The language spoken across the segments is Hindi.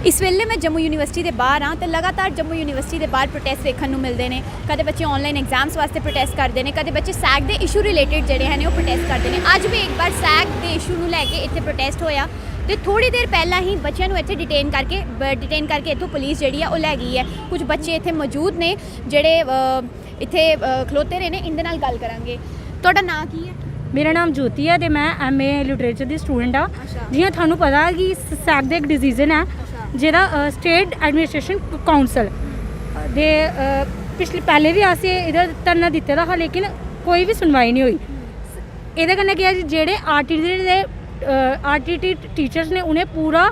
इस वेले मैं जम्मू यूनिवर्सिटी के बाहर हाँ तो लगातार जम्मू यूनिवर्सिटी के बाहर प्रोटेस्ट देखने को मिलते हैं। कदे बच्चे ऑनलाइन एग्जाम्स वास्ते प्रोटेस्ट करते हैं, कदे बच्चे सैग के इशू रिलेटेड जोड़े हैं वो प्रोटेस्ट करते हैं। अज भी एक बार सैग के इशू को लैके इतने प्रोटेस्ट होया तो थोड़ी देर पहला ही बच्चों को इतने डिटेन करके इतों पुलिस जी है वो लै गई है। कुछ बच्चे इतने मौजूद ने जोड़े इतने खलोते रहे हैं, इनके नाल गल करांगे। तुहाडा नाम की है? मेरा नाम ज्योति है तो मैं MA लिटरेचर की स्टूडेंट हाँ। जियां थानू पता है कि सैग का एक डिसीजन है जिहदा स्टेट एडमिनिस्ट्रेशन काउंसल दे पिछले पहले भी अस इधर धरना दिते दा हा लेकिन कोई भी सुनवाई नहीं हुई। इहदे कन्नै केह् है जेह्ड़े RTT टीचर्स ने उन्हें पूरा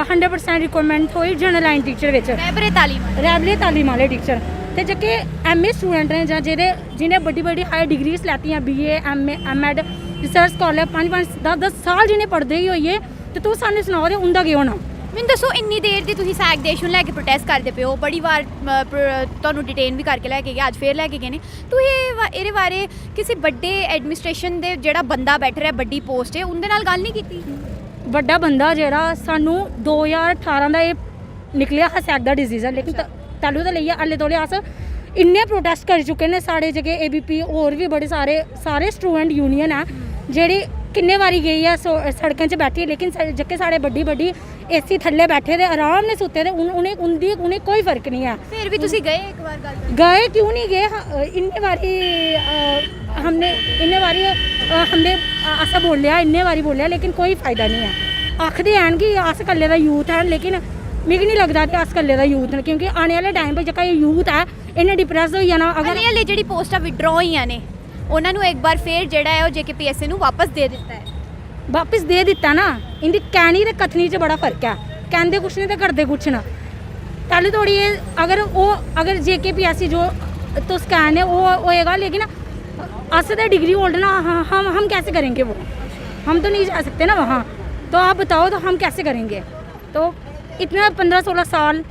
100% रिक्वायरमेंट थ्होई जनरल लाइन टीचर विच रैबरे तालीम वाले टीचर ते जेह्के MA स्टूडेंट ने जां जिन्हें बड़ी बड़ी हाई डिग्रीज लैतियां BA MA MEd research scholar 5-10 साल जिन्हें पढ़दे ही होइए ते तुस सानूं सनाओ ते उंदा केह् होना? मैनूं दसो इन्नी देर दी तुसीं सैग दे इशू लैके प्रोटेस्ट करदे पे हो, बड़ी बार तुहानूं डिटेन भी करके लैके गए, अज फिर लैके गए ने। तुसीं इहदे बारे किसी बड्डे एडमिनिस्ट्रेशन दे जेह्ड़ा बंदा बैठे रहा बड्डी पोस्ट है उंदे नाल गल नहीं कीती? बड्डा बंदा जेह्ड़ा सानूं 2018 दा निकलिया हा सैग दा डिसीजन, लेकिन तैलूं तो लेइयै हल्ले तोले अस इन्ने प्रोटेस्ट करी चुके ने। साढ़े जेह्के ABP होर भी बड़े सारे स्टूडेंट यूनियन है जेह्ड़ी किन्ने बारी गई है सड़कें च बैठी, लेकिन जेह्के साढ़े बड्डी AC थल्ले बैठे दे आराम ने सुते दे उन्हें कोई फर्क नहीं है। फिर भी तुसीं गए एक बार गए क्यों नहीं गए? इन्ने बारी हमने ऐसा बोलिया, इन्ने बारी बोलिया लेकिन कोई फायदा नहीं है। आखदे हैं कि अस कल्ले दा यूथ है लेकिन मिगी नहीं लगता कि अस कल्ले दा यूथ न, क्योंकि आने वाले टाइम पर जेह्का यूथ है इन्हें डिप्रैस हो जाना। अगर हले जेह्ड़ी पोस्टां विड्रॉ होईयां ने उन्होंने एक बार फिर जेह्ड़ा है JKPSC नूं वापस दे दिता है। वापस दे दिता ना, इंदी कहनी ते कथनी च बड़ा फर्क है। कहते कुछ नहीं तो करते कुछ ना। पहले थोड़ी अगर JKPSC जो तो स्कैन है वो होएगा, लेकिन अस तो डिग्री होल्डर ना, हम कैसे करेंगे वो? हम तो नहीं जा सकते ना वहाँ। तो आप बताओ तो हम कैसे करेंगे? तो इतना 15-16 साल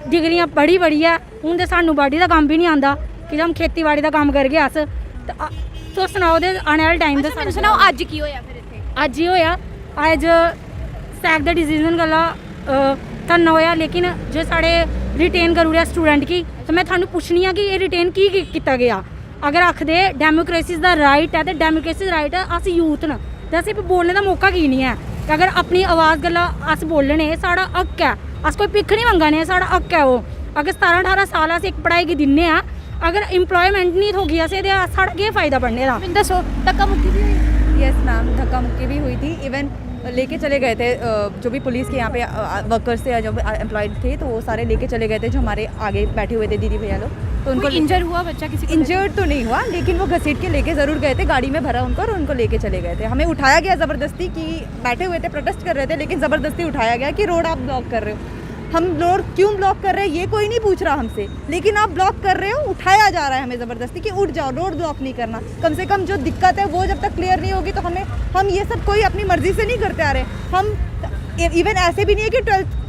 डिग्रियाँ बड़ी है, हूँ तो सानू बाड़ी का काम भी नहीं आता कि हम खेती बाड़ी का काम करगे अस। तो सुनाओ दे आने वाले टाइम का सुनाओ अज की होया? फिर इत्थे अज ही होया, अज सैग दा डिसीजन गल्ला धरना होया, लेकिन जो साढ़े रिटेन करी ओड़ेआ स्टूडेंट की। तो मैं थानू पुछनी हाँ कि ये रिटेन की कीता गया? अगर आखदे डेमोक्रेसी दा राइट है तो डेमोक्रेसी दा राइट है, अस यूथ न ते असें बोलने का मौका की नहीं है। अगर अपनी आवाज़ गल्ला अस बोलने साढ़ा हक है, अस कोई भिक्ख नहीं मंगने, साढ़ा हक है वो। अगर 17-18 साल अस एक पढ़ाई गी दिन्ने आ, अगर एम्प्लॉयमेंट नहीं थोगी असें ते साढ़ा केह् फायदा पढ़ने दा? दसो धक्का मुक्की भी हुई? यस मैम, धक्का मुक्की भी हुई थी। इवन लेके चले गए थे जो भी पुलिस के यहाँ पे वर्कर्स थे, जो एम्प्लॉयड थे, तो वो सारे लेके चले गए थे जो हमारे आगे बैठे हुए थे दीदी भैया लोग। तो उनको इंजर हुआ बच्चा? किसी इंजर्ड तो नहीं हुआ, लेकिन वो घसीट के लेके ज़रूर गए थे, गाड़ी में भरा उनको और उनको लेके चले गए थे। हमें उठाया गया ज़बरदस्ती कि बैठे हुए थे प्रोटेस्ट कर रहे थे, लेकिन ज़बरदस्ती उठाया गया कि रोड आप ब्लॉक कर रहे हो। हम रोड क्यों ब्लॉक कर रहे हैं ये कोई नहीं पूछ रहा हमसे, लेकिन आप ब्लॉक कर रहे हो, उठाया जा रहा है हमें ज़बरदस्ती कि उठ जाओ, रोड ब्लॉक नहीं करना। कम से कम जो दिक्कत है वो जब तक क्लियर नहीं होगी तो हम ये सब कोई अपनी मर्ज़ी से नहीं करते आ रहे। हम इवन ऐसे भी नहीं है कि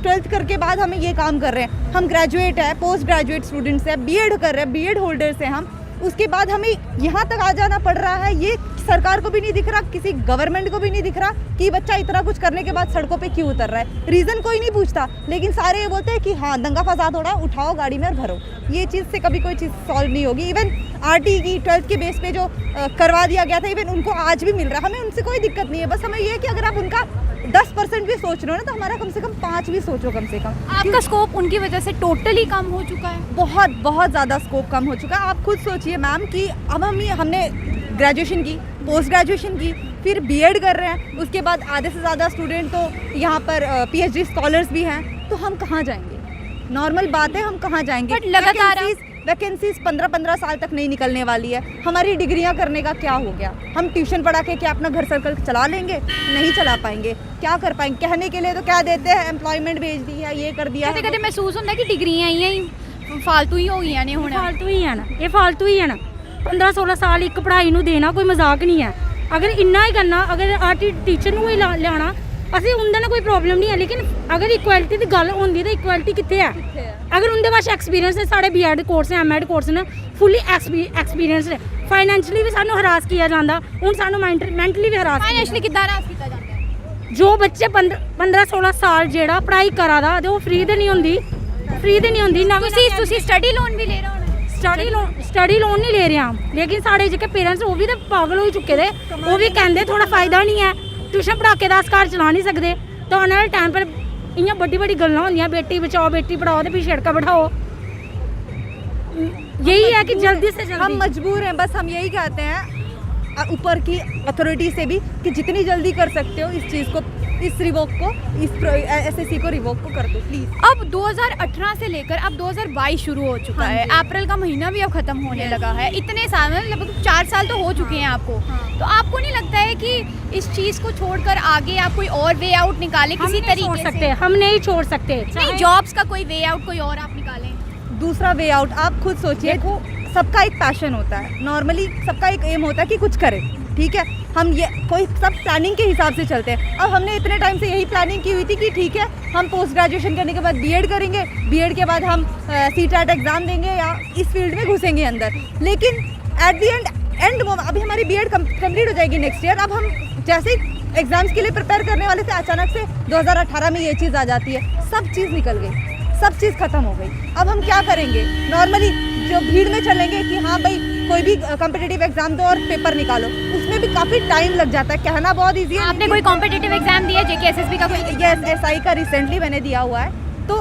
ट्वेल्थ करके बाद हमें ये काम कर रहे हैं। हम ग्रेजुएट है, पोस्ट ग्रेजुएट स्टूडेंट्स हैं, BEd कर रहे हैं, BEd होल्डर्स हैं हम। उसके बाद हमें यहाँ तक आ जाना पड़ रहा है। ये सरकार को भी नहीं दिख रहा, किसी गवर्नमेंट को भी नहीं दिख रहा कि बच्चा इतना कुछ करने के बाद सड़कों पे क्यों उतर रहा है। रीज़न कोई नहीं पूछता, लेकिन सारे ये बोलते हैं कि हाँ दंगा फसाद हो रहा है, उठाओ गाड़ी में और भरो। ये चीज़ से कभी कोई चीज़ सॉल्व नहीं होगी। इवन RT की 12th के बेस पे जो करवा दिया गया था, इवन उनको आज भी मिल रहा है। हमें उनसे कोई दिक्कत नहीं है, बस हमें ये है कि अगर आप उनका 10% भी सोच रहे हो ना तो हमारा कम से कम 5 भी सोचो कम से कम। आपका स्कोप उनकी वजह से टोटली कम हो चुका है। बहुत ज़्यादा स्कोप कम हो चुका है। आप खुद सोचिए मैम कि अब हमने ग्रेजुएशन की, पोस्ट ग्रेजुएशन की, फिर BEd कर रहे हैं, उसके बाद आधे से ज़्यादा स्टूडेंट तो यहाँ पर PhD स्कॉलर्स भी हैं, तो हम कहाँ जाएंगे? नॉर्मल बात है, हम कहाँ जाएंगे? बट लगातार वैकेंसीज 15-15 साल तक नहीं निकलने वाली है। हमारी डिग्रियां करने का क्या हो गया? हम ट्यूशन पढ़ा के क्या अपना घर सर्कल चला लेंगे? नहीं चला पाएंगे। क्या कर पाएंगे? कहने के लिए तो क्या देते हैं, एम्प्लॉयमेंट भेज दी है, ये कर दिया। कदे महसूस होता है कि डिग्रियां ही फालतू ही हो गई ने? हुण फालतू ही है ना, ये फालतू ही है ना। 15-16 साल एक पढ़ाई नूं देना कोई मजाक नहीं है। अगर इन्ना ही करना, अगर RT टीचर नूं ही लियाना, असें उंदे नाल कोई प्रॉब्लम नहीं है। लेकिन अगर इक्वैलिटी की गल होंदी तो इक्वैलिटी कित्थे है? अगर उनके पास एक्सपीरियंस है, साढ़े BEd कोर्स है, MEd कोर्स ने, फुली एक्सपीरियंस है। फाइनैंशली भी सानू हरास किया जाता, हूँ सानू मैंटली भी हरास। फाइनैंशली किद्दां हरास किया जाता है? जो बच्चे 15-16 साल जेड़ा पढ़ाई करा दा ते वो फ्री ते नहीं होंदी ना ਤੁਸੀਂ ਸਟੱਡੀ ਲੋਨ ਵੀ ਲੈ ਰਹੇ ਹੋ स्टडी लोन नहीं ले रहे हम, लेकिन साढ़े जो पेरेंट्स वो भी तो पागल हो चुके थे, वो भी कहते थोड़ा फायदा नहीं है, ट्यूशन पढ़ा के 10 घर चला नहीं सकते। तो आने वाले टाइम पर इ'यां बड़ी गल्लां होंदियां, बेटी बचाओ बेटी पढ़ाओ तो फिर सड़का बैठाओ। यही है कि जल्दी से जल्दी हम मजबूर हैं, बस हम यही कहते हैं ऊपर की अथॉरिटी से भी कि जितनी जल्दी कर सकते हो इस चीज़ को, इस रिवोक को, इस एसएससी को रिवोक को कर दो प्लीज़। अब 2018 से लेकर अब 2022 शुरू हो चुका है, अप्रैल का महीना भी अब खत्म होने लगा है, इतने साल लगभग 4 साल तो हो चुके हैं आपको। तो आपको नहीं लगता है कि इस चीज़ को छोड़कर आगे आप कोई और वे आउट निकालें किसी तरीके से? हम नहीं छोड़ सकते, नहीं, जॉब्स का कोई वे आउट कोई और आप निकालें। दूसरा वे आउट आप खुद सोचिए, सबका एक पैशन होता है, नॉर्मली सबका एक एम होता है कि कुछ करें, ठीक है। हम ये कोई सब प्लानिंग के हिसाब से चलते हैं। अब हमने इतने टाइम से यही प्लानिंग की हुई थी कि ठीक है हम पोस्ट ग्रेजुएशन करने के बाद बीएड करेंगे, बीएड के बाद हम सीटेट एग्ज़ाम देंगे या इस फील्ड में घुसेंगे अंदर। लेकिन एट दी एंड अभी हमारी बीएड कंप्लीट हो जाएगी नेक्स्ट ईयर। अब हम जैसे एग्ज़ाम्स के लिए प्रिपेयर करने वाले थे, अचानक से 2018 में ये चीज़ आ जाती है, सब चीज़ निकल गई, सब चीज़ ख़त्म हो गई। अब हम क्या करेंगे? नॉर्मली जो भीड़ में चलेंगे कि हाँ भाई कोई भी कॉम्पिटिटिव एग्जाम दो और पेपर निकालो, उसमें भी काफ़ी टाइम लग जाता है। कहना बहुत ईजी है। आपने कोई कॉम्पिटिटिव एग्जाम दिया, जेकेएसएसबी का कोई? यस, एसआई का रिसेंटली मैंने दिया हुआ है, तो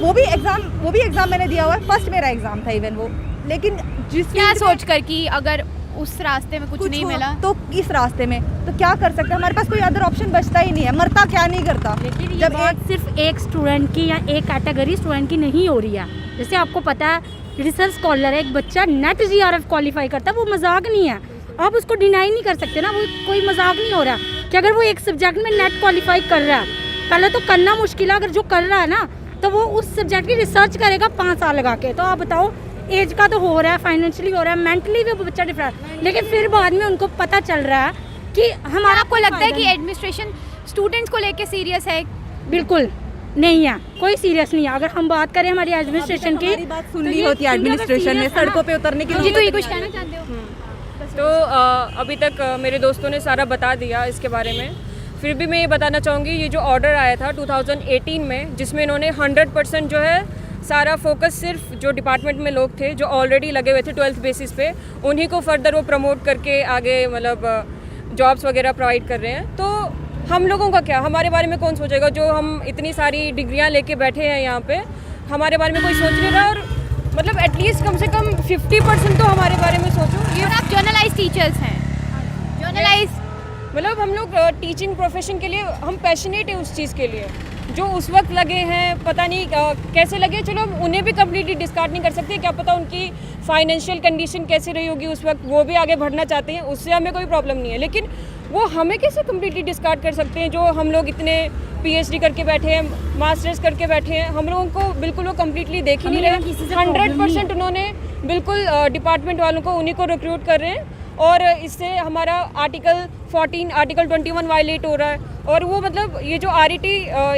वो भी एग्ज़ाम मैंने दिया हुआ है। फर्स्ट मेरा एग्ज़ाम था इवन वो। लेकिन जिस क्या सोच कर कि अगर उस रास्ते में कुछ नहीं मिला तो इस रास्ते में तो क्या कर सकते हैं? हमारे पास कोई अदर ऑप्शन बचता ही नहीं है। मरता क्या नहीं करता। लेकिन जब सिर्फ एक स्टूडेंट की या एक कैटेगरी स्टूडेंट की नहीं हो रही है, जैसे आपको पता है रिसर्च स्कॉलर है, एक बच्चा नेट जीआरएफ क्वालिफाई करता है, वो मजाक नहीं है, आप उसको डिनाई नहीं कर सकते ना, वो कोई मजाक नहीं हो रहा कि अगर वो एक सब्जेक्ट में नेट क्वालिफाई कर रहा है, पहले तो करना मुश्किल है, अगर जो कर रहा है ना तो वो उस सब्जेक्ट की रिसर्च करेगा 5 साल लगा के। तो आप बताओ, एज का तो हो रहा है, फाइनेंशियली हो रहा है, मेंटली भी वो बच्चा डिफरेंट, लेकिन फिर बाद में उनको पता चल रहा है कि हमारा आपको लगता है कि एडमिनिस्ट्रेशन स्टूडेंट्स को लेके सीरियस है? बिल्कुल नहीं है, कोई सीरियस नहीं है। अगर हम बात करें हमारी एडमिनिस्ट्रेशन की, हमारी बात सुन ली होती है एडमिनिस्ट्रेशन ने, सड़कों पे उतरने की जी तो ये कुछ कहना चाहते हो? तो अभी तक मेरे दोस्तों ने सारा बता दिया इसके बारे में। फिर भी मैं ये बताना चाहूँगी, ये जो ऑर्डर आया था 2018 में, जिसमें इन्होंने 100% जो है सारा फोकस सिर्फ जो डिपार्टमेंट में लोग थे जो ऑलरेडी लगे हुए थे 12th बेसिस पे, उन्हीं को फर्दर वो प्रमोट करके आगे मतलब जॉब्स वगैरह प्रोवाइड कर रहे हैं। तो हम लोगों का क्या, हमारे बारे में कौन सोचेगा? जो हम इतनी सारी डिग्रियां लेके बैठे हैं यहाँ पे, हमारे बारे में कोई सोच नहीं रहा। और मतलब एटलीस्ट कम से कम 50% तो हमारे बारे में सोचो। ये आप जर्नलाइज टीचर्स हैं, जर्नलाइज मतलब हम लोग टीचिंग प्रोफेशन के लिए हम पैशनेट है उस चीज़ के लिए। जो उस वक्त लगे हैं, पता नहीं कैसे लगे, चलो हम उन्हें भी कम्प्लीटली डिस्कार्ड नहीं कर सकते, क्या पता उनकी फाइनेंशियल कंडीशन कैसे रही होगी उस वक्त, वो भी आगे बढ़ना चाहते हैं, उससे हमें कोई प्रॉब्लम नहीं है। लेकिन वो हमें कैसे कम्प्लीटली डिस्कार्ड कर सकते हैं? जो हम लोग इतने पीएचडी करके बैठे हैं, मास्टर्स करके बैठे हैं, हम लोगों को बिल्कुल वो कम्प्लीटली देख ही नहीं रहे। 100% उन्होंने बिल्कुल डिपार्टमेंट वालों को उन्हीं को रिक्रूट कर रहे हैं, और इससे हमारा आर्टिकल 14, आर्टिकल 21 वायलेट हो रहा है। और वो मतलब ये जो आरईटी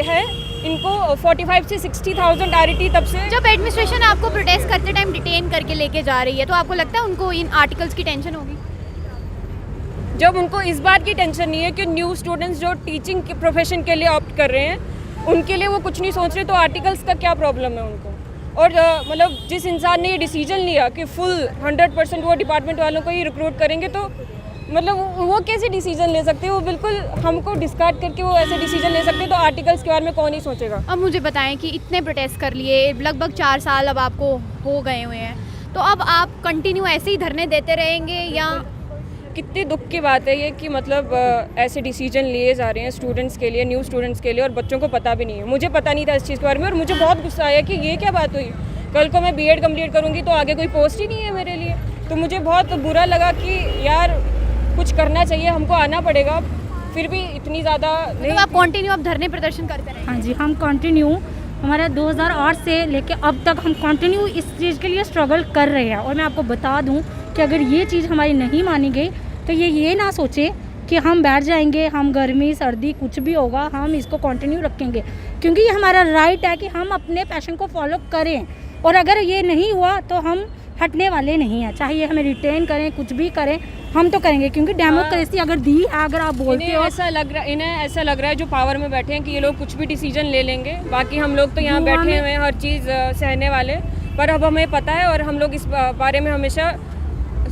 है, इनको 45 से 60,000 आरईटी तब से। जब एडमिनिस्ट्रेशन आपको प्रोटेस्ट करते टाइम डिटेन करके लेके जा रही है, तो आपको लगता है उनको इन आर्टिकल्स की टेंशन होगी? जब उनको इस बात की टेंशन नहीं है कि न्यू स्टूडेंट्स जो टीचिंग के प्रोफेशन के लिए ऑप्ट कर रहे हैं, उनके लिए वो कुछ नहीं सोच रहे, तो आर्टिकल्स का क्या प्रॉब्लम है उनको? और मतलब जिस इंसान ने ये डिसीजन लिया कि फुल 100% वो डिपार्टमेंट वालों को ही रिक्रूट करेंगे, तो मतलब वो कैसे डिसीजन ले सकते हैं? वो बिल्कुल हमको डिस्कार्ड करके वो ऐसे डिसीजन ले सकते हैं, तो आर्टिकल्स के बारे में कौन ही सोचेगा? अब मुझे बताएं कि इतने प्रोटेस्ट कर लिए, लगभग 4 साल अब आपको हो गए हुए हैं, तो अब आप कंटिन्यू ऐसे ही धरने देते रहेंगे या? कितनी दुख की बात है ये कि मतलब ऐसे डिसीजन लिए जा रहे हैं स्टूडेंट्स के लिए, न्यू स्टूडेंट्स के लिए, और बच्चों को पता भी नहीं है। मुझे पता नहीं था इस चीज़ के बारे में, और मुझे बहुत गुस्सा आया कि ये क्या बात हुई। कल को मैं बीएड कंप्लीट करूँगी तो आगे कोई पोस्ट ही नहीं है मेरे लिए। तो मुझे बहुत बुरा लगा कि यार कुछ करना चाहिए, हमको आना पड़ेगा। फिर भी इतनी ज़्यादा नहीं। तो आप कंटिन्यू अब धरने प्रदर्शन करते रहें? हाँ जी, हम कंटिन्यू, हमारा 2008 से लेके अब तक हम कंटिन्यू इस चीज़ के लिए स्ट्रगल कर रहे हैं। और मैं आपको बता दूं कि अगर ये चीज़ हमारी नहीं मानी गई तो ये ना सोचे कि हम बैठ जाएंगे, हम गर्मी सर्दी कुछ भी होगा हम इसको कंटिन्यू रखेंगे, क्योंकि ये हमारा राइट है कि हम अपने पैशन को फॉलो करें। और अगर ये नहीं हुआ तो हम हटने वाले नहीं हैं, चाहे ये हमें रिटेन करें, कुछ भी करें, हम तो करेंगे, क्योंकि डेमोक्रेसी अगर दी है, अगर आप बोलते इन्हें हो ऐसा लग रहा है जो पावर में बैठे हैं कि ये लोग कुछ भी डिसीजन ले लेंगे, बाकी हम लोग तो यहाँ वो बैठे हमें- हुए हैं हर चीज़ सहने वाले। पर अब हमें पता है और हम लोग इस बारे में हमेशा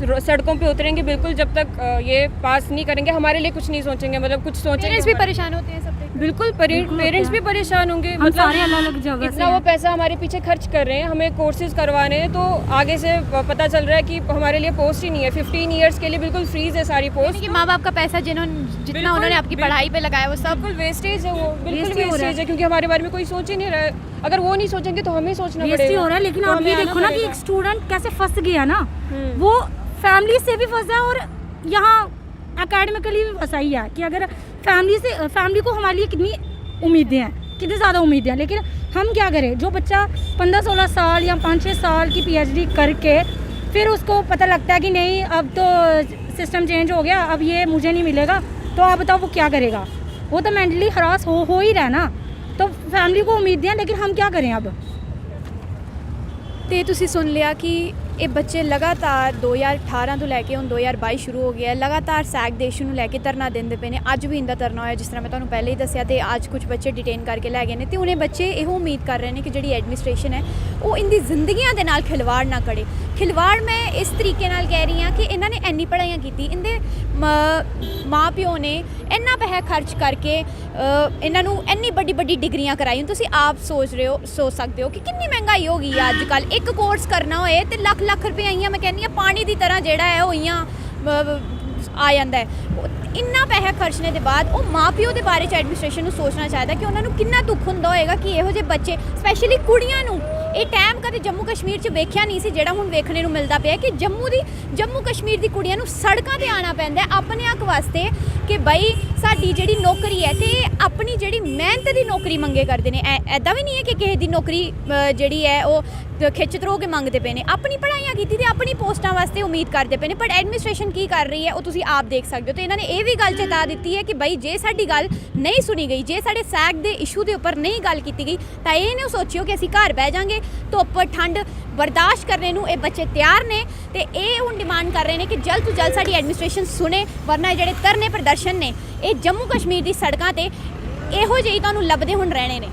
सड़कों पे उतरेंगे बिल्कुल, जब तक ये पास नहीं करेंगे। हमारे लिए कुछ नहीं सोचेंगे, मतलब कुछ सोचेंगे पेरेंट्स भी हमारे- परेशान होते हैं सब पे। बिल्कुल पेरेंट्स भी परेशान होंगे, हम सारे अलग-अलग जगह से इतना वो हैं। पैसा हमारे पीछे खर्च कर रहे हैं, हमें कोर्सेज करवाने हैं, तो आगे से पता चल रहा है कि हमारे लिए पोस्ट ही नहीं है। 15 ईयर्स के लिए बिल्कुल फ्रीज है सारी पोस्ट। कि माँ बाप का पैसा जितना बिल्कुल, उन्होंने आपकी बिल्कुल। पढ़ाई पे लगाया वो सब बिल्कुल वेस्टेज है, वो बिल्कुल Waste ही हो रहा वेस्टेज है, क्योंकि हमारे बारे में कोई सोच ही नहीं रहा है। अगर वो नहीं सोचेंगे तो हमें सोचना वेस्ट ही पड़ेगा। हो रहा है। लेकिन तो आप हमें ये आना देखो ना कि पड़ेगा। एक स्टूडेंट कैसे फंस गया ना, हम्म। वो फैमिली से भी फंसा है और यहाँ एकेडमिकली भी फंसा ही है कि अगर फैमिली को हमारे लिए कितनी उम्मीदें हैं, कितनी ज़्यादा उम्मीदें हैं, लेकिन हम क्या करें। जो बच्चा 15-16 साल या 5-6 साल की PhD करके फिर उसको पता लगता है कि नहीं अब तो सिस्टम चेंज हो गया, अब ये मुझे नहीं मिलेगा, तो आप बताओ वो क्या करेगा। वो तो मेंटली हरास हो ही रहा है ना। तो फैमिली को उम्मीदें हैं, लेकिन हम क्या करें अब। ਤੇ ਤੁਸੀਂ ਸੁਣ ਲਿਆ ਕਿ ਇਹ ਬੱਚੇ ਲਗਾਤਾਰ 2018 ਤੋਂ ਲੈ ਕੇ ਹੁਣ 2022 ਸ਼ੁਰੂ ਹੋ ਗਿਆ, ਲਗਾਤਾਰ ਸੈਗ ਦੇ ਇਸ਼ੂ ਨੂੰ ਲੈ ਕੇ ਧਰਨਾ ਦਿੰਦੇ ਪਏ ਨੇ। ਅੱਜ ਵੀ ਇਹਦਾ ਧਰਨਾ ਹੋਇਆ, ਜਿਸ ਤਰ੍ਹਾਂ ਮੈਂ ਤੁਹਾਨੂੰ ਪਹਿਲੇ ਹੀ ਦੱਸਿਆ, ਤੇ ਅੱਜ ਕੁਝ ਬੱਚੇ ਡਿਟੇਨ ਕਰਕੇ ਲੈ ਗਏ ਨੇ। ਤੇ ਉਹਨੇ ਬੱਚੇ ਇਹੋ ਉਮੀਦ ਕਰ ਰਹੇ ਨੇ ਕਿ ਜਿਹੜੀ ਐਡਮਿਨਿਸਟ੍ਰੇਸ਼ਨ ਹੈ ਉਹ ਇਹਦੀ ਜ਼ਿੰਦਗੀਆਂ ਦੇ ਨਾਲ ਖਿਲਵਾੜ ਨਾ ਕਰੇ। ਖਿਲਵਾੜ ਮੈਂ ਇਸ ਤਰੀਕੇ ਨਾਲ ਕਹਿ ਰਹੀ ਹਾਂ ਕਿ ਇਹਨਾਂ ਨੇ ਇੰਨੀ ਪੜ੍ਹਾਈਆਂ ਕੀਤੀ, ਇਹਦੇ ਮਾਂ ਪਿਓ ਨੇ ਇੰਨਾ ਪੈਸਾ ਖਰਚ ਕਰਕੇ ਇਹਨਾਂ ਨੂੰ ਇੰਨੀ ਵੱਡੀ ਵੱਡੀ ਡਿਗਰੀਆਂ ਕਰਾਈਆਂ। ਤੁਸੀਂ ਆਪ ਸੋਚ ਸਕਦੇ ਹੋ ਕਿ ਕਿੰਨੀ ਮਹਿੰਗਾਈ ਹੋ ਗਈ ਆ ਅੱਜ ਕੱਲ੍ਹ। ਇੱਕ ਕੋਰਸ ਕਰਨਾ ਹੋਏ ਤੇ ਲੱਖ ਰੁਪਏ ਆਈਆਂ, ਮੈਂ ਕਹਿੰਦੀ ਹਾਂ ਪਾਣੀ ਦੀ ਤਰ੍ਹਾਂ ਜਿਹੜਾ ਹੈ ਉਹ ਇਆਂ ਆ ਜਾਂਦਾ ਹੈ। ਇੰਨਾ ਪੈਸਾ ਖਰਚਣੇ ਦੇ ਬਾਅਦ ਉਹ ਮਾਂ ਪਿਓ ਦੇ ਬਾਰੇ 'ਚ ਐਡਮਿਨਿਸਟ੍ਰੇਸ਼ਨ ਨੂੰ ਸੋਚਣਾ ਚਾਹੀਦਾ ਕਿ ਉਹਨਾਂ ਨੂੰ ਕਿੰਨਾ ਦੁੱਖ ਹੁੰਦਾ ਹੋਏਗਾ ਕਿ ਇਹੋ ਜਿਹੇ ਬੱਚੇ, ਸਪੈਸ਼ਲੀ ਕੁੜੀਆਂ ਨੂੰ, ਇਹ ਟਾਈਮ ਕਦੇ ਜੰਮੂ ਕਸ਼ਮੀਰ 'ਚ ਵੇਖਿਆ ਨਹੀਂ ਸੀ ਜਿਹੜਾ ਹੁਣ ਵੇਖਣੇ ਨੂੰ ਮਿਲਦਾ ਪਿਆ ਕਿ ਜੰਮੂ ਕਸ਼ਮੀਰ ਦੀ ਕੁੜੀਆਂ ਨੂੰ ਸੜਕਾਂ ਤੇ ਆਉਣਾ ਪੈਂਦਾ ਆਪਣੇ ਹੱਕ ਵਾਸਤੇ ਕਿ ਬਈ ਸਾਡੀ ਜਿਹੜੀ ਨੌਕਰੀ ਹੈ, ਤੇ ਆਪਣੀ ਜਿਹੜੀ ਮਿਹਨਤ ਦੀ ਨੌਕਰੀ ਮੰਗੇ ਕਰਦੇ ਨੇ। ਐਦਾਂ ਵੀ ਨਹੀਂ ਹੈ ਕਿ ਕਿਸੇ ਦੀ ਨੌਕਰੀ ਜਿਹੜੀ ਹੈ ਉਹ ਖਿੱਚ ਤਰੋ ਕੇ ਮੰਗਦੇ ਪਏ ਨੇ। ਆਪਣੀ ਪੜ੍ਹਾਈਆਂ ਕੀਤੀ ਤੇ ਆਪਣੀ ਪੋਸਟਾਂ ਵਾਸਤੇ ਉਮੀਦ ਕਰਦੇ ਪਏ ਨੇ। ਪਰ ਐਡਮਿਨਿਸਟ੍ਰੇਸ਼ਨ ਕੀ ਕਰ ਰਹੀ ਹੈ ਉਹ ਤੁਸੀਂ ਆਪ ਦੇਖ ਸਕਦੇ ਹੋ। ਤੇ ਇਹਨਾਂ ਨੇ ਇਹ ਵੀ ਗੱਲ ਚੇਤਾ ਦਿੱਤੀ ਹੈ ਕਿ ਬਈ ਜੇ ਸਾਡੀ ਗੱਲ ਨਹੀਂ ਸੁਣੀ ਗਈ, ਜੇ ਸਾਡੇ ਸੈਗ ਦੇ ਇਸ਼ੂ ਦੇ ਉੱਪਰ ਨਹੀਂ ਗੱਲ ਕੀਤੀ ਗਈ, ਤਾਂ ਇਹ ਨਾ ਸੋਚਿਓ ਕਿ ਅਸੀਂ ਘਰ ਬਹਿ ਜਾਾਂਗੇ। ਧੁੱਪ ਠੰਡ ਬਰਦਾਸ਼ਤ ਕਰਨੇ ਨੂੰ ਇਹ ਬੱਚੇ ਤਿਆਰ ਨੇ, ਤੇ ਇਹ ਹੁਣ ਡਿਮਾਂਡ ਕਰ ਰਹੇ ਨੇ ਕਿ ਜਲਦ ਤੋਂ ਜਲਦ ਸਾਡੀ ਐਡਮਿਨਿਸਟ੍ਰੇਸ਼ਨ ਸੁਣੇ, ਵਰਨਾ ਜਿਹੜੇ ਧਰਨੇ ਪ੍ਰਦਰਸ਼ਨ ਨੇ ਇਹ ਜੰਮੂ ਕਸ਼ਮੀਰ ਦੀ ਸੜਕਾਂ ਤੇ ਇਹੋ ਜਿਹੀ ਤੁਹਾਨੂੰ ਲੱਭਦੇ ਹੁਣ ਰਹਿਣੇ ਨੇ।